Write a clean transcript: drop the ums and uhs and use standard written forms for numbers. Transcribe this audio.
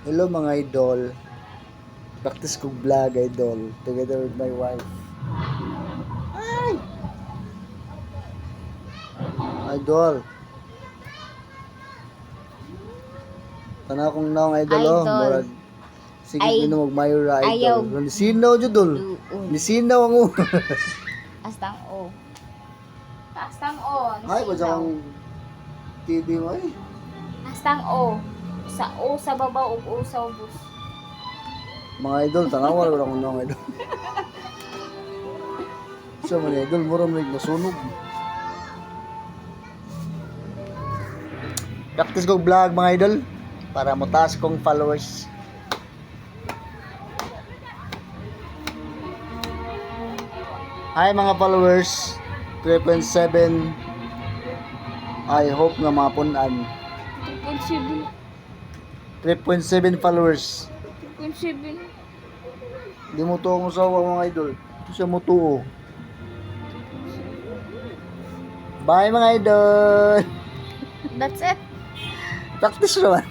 Hello mga idol. Practice ko vlog idol together with my wife. Ay! Idol. Kana kong naong idol, oh. Idol. Murag sige Ay, kino magmayra ayaw. idol. Nisinaw jud dol. Duon. Nisinaw ang Astang O. Astang O. Ay, ba Nasinaw. ang TV mo eh. Astang O. Sa O sa babaw ug O sa ubos. Mga idol, tanawa ko lang naong idol. So mga idol, mura may nasunog. Practice ko vlog mga idol para mataas kong followers. Hi mga followers, 3.7. I hope nga mga punan. 3.7. 3.7 followers. 3.7. Di mo to ang usawa mga idol. Ito siya mo to. Bye mga idol. That's it. Practice naman.